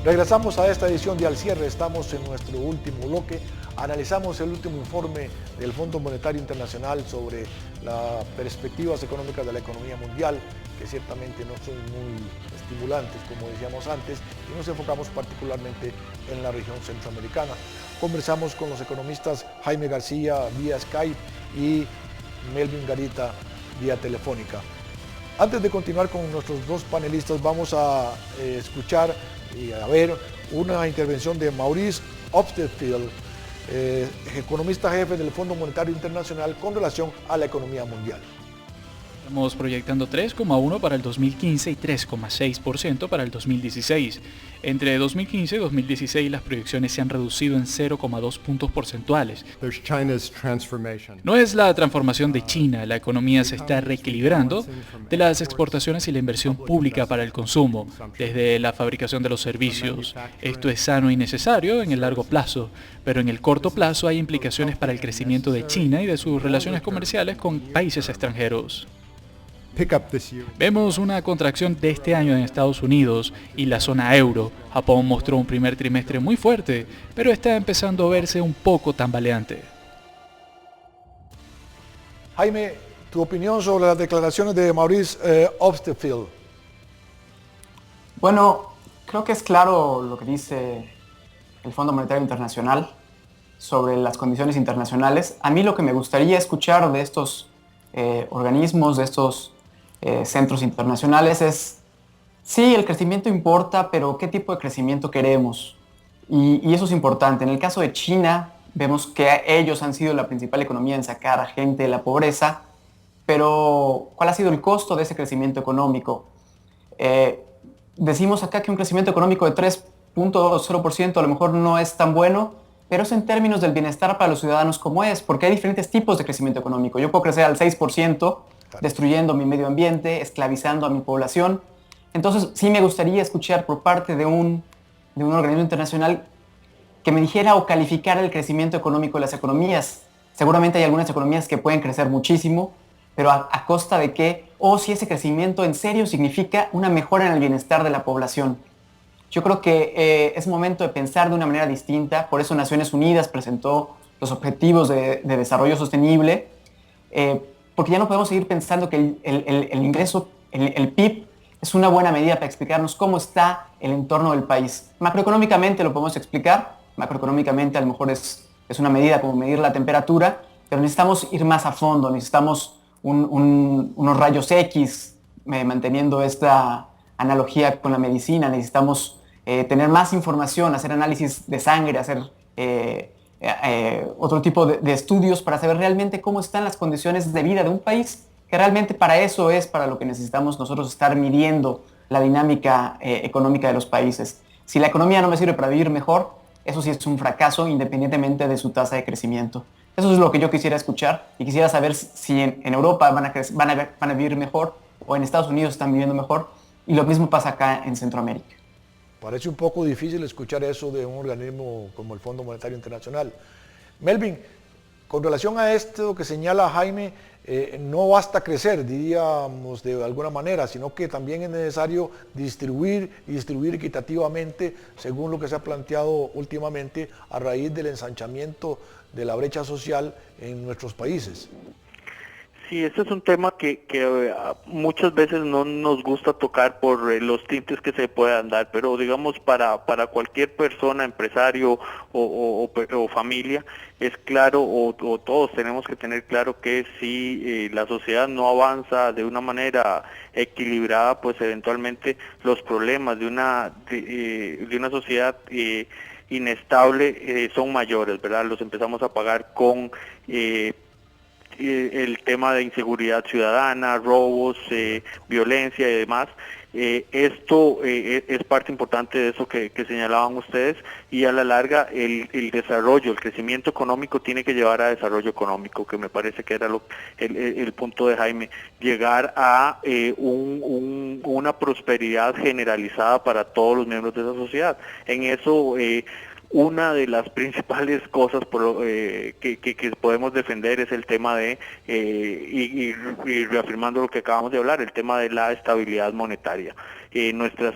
Regresamos a esta edición de Al Cierre, estamos en nuestro último bloque, analizamos el último informe del Fondo Monetario Internacional sobre las perspectivas económicas de la economía mundial, que ciertamente no son muy estimulantes, como decíamos antes, y nos enfocamos particularmente en la región centroamericana. Conversamos con los economistas Jaime García vía Skype y Melvin Garita vía telefónica. Antes de continuar con nuestros dos panelistas, vamos a escuchar y a ver una intervención de Maurice Obstfeld, economista jefe del Fondo Monetario Internacional con relación a la economía mundial. Estamos proyectando 3,1% para el 2015 y 3,6% para el 2016. Entre 2015 y 2016 las proyecciones se han reducido en 0,2 puntos porcentuales. No es la transformación de China, la economía se está reequilibrando de las exportaciones y la inversión pública para el consumo, desde la fabricación de los servicios. Esto es sano y necesario en el largo plazo, pero en el corto plazo hay implicaciones para el crecimiento de China y de sus relaciones comerciales con países extranjeros. Vemos una contracción de este año en Estados Unidos y la zona euro. Japón mostró un primer trimestre muy fuerte, pero está empezando a verse un poco tambaleante. Jaime, tu opinión sobre las declaraciones de Maurice Obstfeld. Bueno, creo que es claro lo que dice el Fondo Monetario Internacional sobre las condiciones internacionales. A mí lo que me gustaría escuchar de estos organismos, de estos centros internacionales es, sí, el crecimiento importa, pero ¿qué tipo de crecimiento queremos? Y eso es importante. En el caso de China, vemos que ellos han sido la principal economía en sacar a gente de la pobreza, pero ¿cuál ha sido el costo de ese crecimiento económico? Decimos acá que un crecimiento económico de 3.0% a lo mejor no es tan bueno, pero es en términos del bienestar para los ciudadanos como es, porque hay diferentes tipos de crecimiento económico. Yo puedo crecer al 6%, destruyendo mi medio ambiente, esclavizando a mi población. Entonces, sí me gustaría escuchar por parte de un organismo internacional que me dijera o calificara el crecimiento económico de las economías. Seguramente hay algunas economías que pueden crecer muchísimo, pero a costa de qué, o si ese crecimiento en serio significa una mejora en el bienestar de la población. Yo creo que es momento de pensar de una manera distinta, por eso Naciones Unidas presentó los Objetivos de Desarrollo Sostenible, porque ya no podemos seguir pensando que el ingreso, el PIB, es una buena medida para explicarnos cómo está el entorno del país. Macroeconómicamente lo podemos explicar, macroeconómicamente a lo mejor es una medida como medir la temperatura, pero necesitamos ir más a fondo, necesitamos unos rayos X, manteniendo esta analogía con la medicina, necesitamos tener más información, hacer análisis de sangre, hacer otro tipo de estudios para saber realmente cómo están las condiciones de vida de un país, que realmente para eso es para lo que necesitamos nosotros estar midiendo la dinámica económica de los países. Si la economía no me sirve para vivir mejor, eso sí es un fracaso independientemente de su tasa de crecimiento. Eso es lo que yo quisiera escuchar y quisiera saber si en Europa van a vivir mejor o en Estados Unidos están viviendo mejor, y lo mismo pasa acá en Centroamérica. Parece un poco difícil escuchar eso de un organismo como el Fondo Monetario Internacional. Melvin, con relación a esto que señala Jaime, no basta crecer, diríamos de alguna manera, sino que también es necesario distribuir equitativamente, según lo que se ha planteado últimamente a raíz del ensanchamiento de la brecha social en nuestros países. Sí, este es un tema que muchas veces no nos gusta tocar por los tintes que se puedan dar, pero digamos para cualquier persona, empresario o familia, es claro, o todos tenemos que tener claro que si la sociedad no avanza de una manera equilibrada, pues eventualmente los problemas de una sociedad inestable son mayores, ¿verdad? Los empezamos a pagar con el tema de inseguridad ciudadana, robos, violencia y demás. Esto es parte importante de eso que señalaban ustedes, y a la larga el desarrollo, el crecimiento económico tiene que llevar a desarrollo económico, que me parece que era el punto de Jaime, llegar a una prosperidad generalizada para todos los miembros de esa sociedad. En eso una de las principales cosas que podemos defender es el tema de, y reafirmando lo que acabamos de hablar, el tema de la estabilidad monetaria. nuestras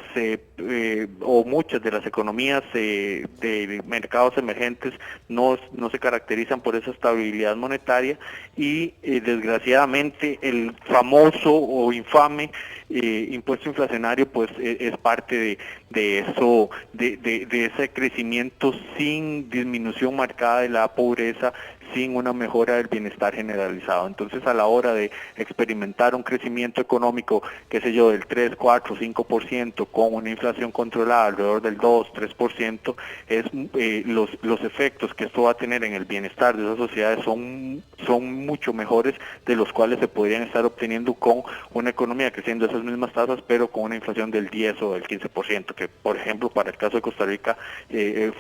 o muchas de las economías de mercados emergentes no se caracterizan por esa estabilidad monetaria y desgraciadamente el famoso o infame impuesto inflacionario pues es parte de eso, de ese crecimiento sin disminución marcada de la pobreza, sin una mejora del bienestar generalizado. Entonces, a la hora de experimentar un crecimiento económico, qué sé yo, del 3, 4, 5%, con una inflación controlada alrededor del 2, 3%, los efectos que esto va a tener en el bienestar de esas sociedades son mucho mejores de los cuales se podrían estar obteniendo con una economía creciendo esas mismas tasas, pero con una inflación del 10 o del 15%, que por ejemplo para el caso de Costa Rica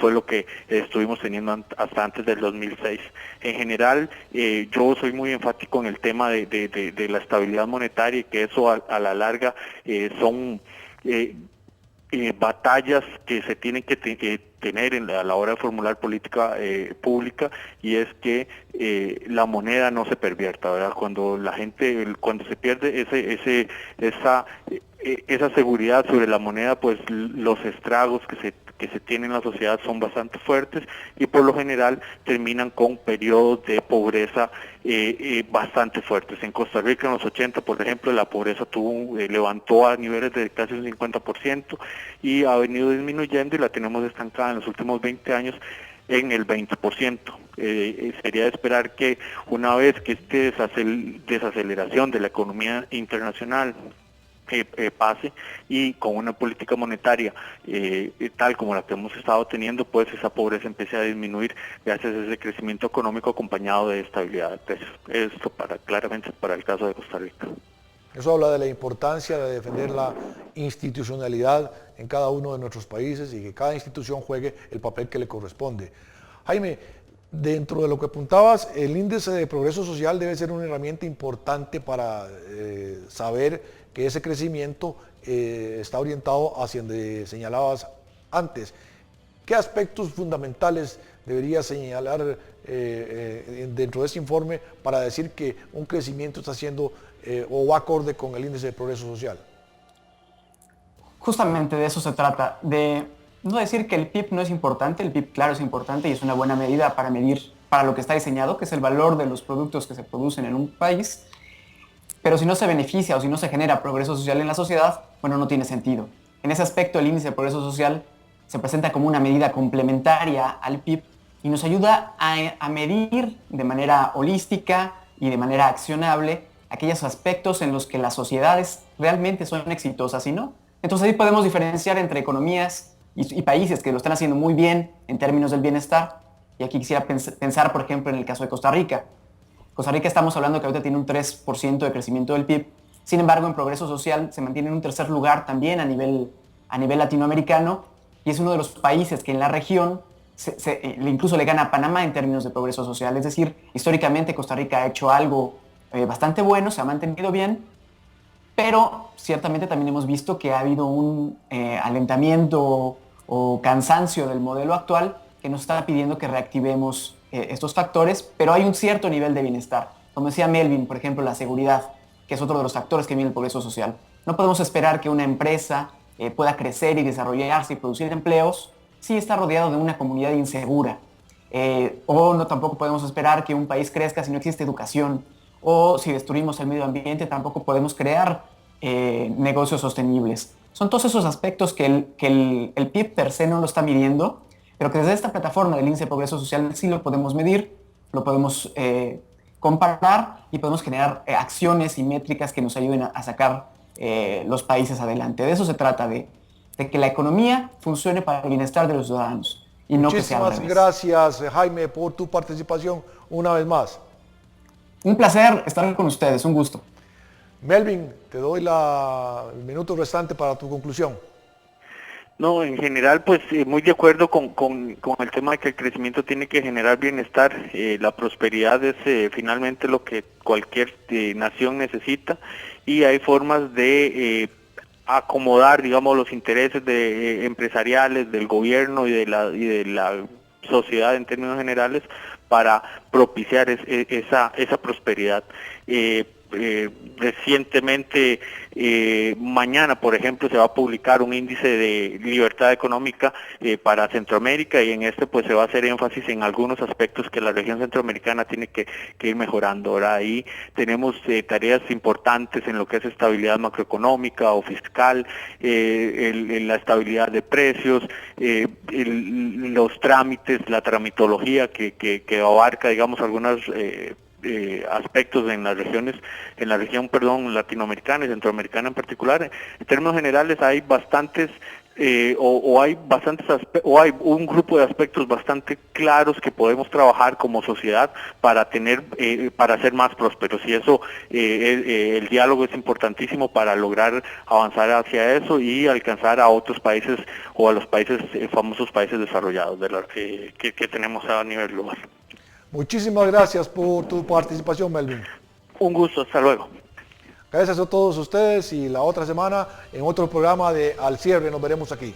fue lo que estuvimos teniendo hasta antes del 2006. En general, yo soy muy enfático en el tema de la estabilidad monetaria y que eso a la larga son batallas que se tienen que tener a la hora de formular política pública, y es que la moneda no se pervierta, ¿verdad? Cuando se pierde esa seguridad sobre la moneda, pues los estragos que se tienen en la sociedad son bastante fuertes y por lo general terminan con periodos de pobreza bastante fuertes. En Costa Rica en los 80, por ejemplo, la pobreza levantó a niveles de casi un 50% y ha venido disminuyendo y la tenemos estancada en los últimos 20 años en el 20%. Sería de esperar que una vez que esta desaceleración de la economía internacional pase y con una política monetaria tal como la que hemos estado teniendo, pues esa pobreza empiece a disminuir gracias a ese crecimiento económico acompañado de estabilidad de precios. Esto claramente para el caso de Costa Rica. Eso habla de la importancia de defender la institucionalidad en cada uno de nuestros países y que cada institución juegue el papel que le corresponde. Jaime, dentro de lo que apuntabas, el índice de progreso social debe ser una herramienta importante para saber que ese crecimiento está orientado hacia donde señalabas antes. ¿Qué aspectos fundamentales debería señalar dentro de ese informe para decir que un crecimiento está siendo o va acorde con el índice de progreso social? Justamente de eso se trata, de no decir que el PIB no es importante. El PIB, claro, es importante y es una buena medida para medir para lo que está diseñado, que es el valor de los productos que se producen en un país. Pero si no se beneficia o si no se genera progreso social en la sociedad, bueno, no tiene sentido. En ese aspecto, el índice de progreso social se presenta como una medida complementaria al PIB y nos ayuda a medir de manera holística y de manera accionable aquellos aspectos en los que las sociedades realmente son exitosas y no. Entonces ahí podemos diferenciar entre economías y países que lo están haciendo muy bien en términos del bienestar. Y aquí quisiera pensar, por ejemplo, en el caso de Costa Rica. Costa Rica estamos hablando que ahorita tiene un 3% de crecimiento del PIB. Sin embargo, en progreso social se mantiene en un tercer lugar también a nivel latinoamericano y es uno de los países que en la región incluso le gana a Panamá en términos de progreso social. Es decir, históricamente Costa Rica ha hecho algo bastante bueno, se ha mantenido bien, pero ciertamente también hemos visto que ha habido un alentamiento o cansancio del modelo actual que nos está pidiendo que reactivemos estos factores, pero hay un cierto nivel de bienestar. Como decía Melvin, por ejemplo, la seguridad, que es otro de los factores que mide el progreso social. No podemos esperar que una empresa pueda crecer y desarrollarse y producir empleos si está rodeado de una comunidad insegura. O no tampoco podemos esperar que un país crezca si no existe educación. O si destruimos el medio ambiente, tampoco podemos crear negocios sostenibles. Son todos esos aspectos que el PIB per se no lo está midiendo, pero que desde esta plataforma del índice de progreso social sí lo podemos medir, lo podemos comparar y podemos generar acciones y métricas que nos ayuden a sacar los países adelante. De eso se trata, de que la economía funcione para el bienestar de los ciudadanos y no que sea al revés. Muchísimas gracias, Jaime, por tu participación una vez más. Un placer estar con ustedes, un gusto. Melvin, te doy el minuto restante para tu conclusión. No, en general, pues muy de acuerdo con el tema de que el crecimiento tiene que generar bienestar. La prosperidad es finalmente lo que cualquier nación necesita y hay formas de acomodar, digamos, los intereses empresariales del gobierno y de la sociedad en términos generales para propiciar esa prosperidad. recientemente, mañana, por ejemplo, se va a publicar un índice de libertad económica para Centroamérica, y en este pues se va a hacer énfasis en algunos aspectos que la región centroamericana tiene que ir mejorando. Ahora ahí tenemos tareas importantes en lo que es estabilidad macroeconómica o fiscal, la estabilidad de precios, los trámites, la tramitología que abarca, digamos, algunas aspectos en las regiones, latinoamericana y centroamericana en particular. En términos generales hay bastantes hay un grupo de aspectos bastante claros que podemos trabajar como sociedad para para ser más prósperos, y eso el diálogo es importantísimo para lograr avanzar hacia eso y alcanzar a otros países o a los países famosos países desarrollados que tenemos a nivel global. Muchísimas gracias por tu participación, Melvin. Un gusto, hasta luego. Gracias a todos ustedes, y la otra semana en otro programa de Al Cierre nos veremos aquí.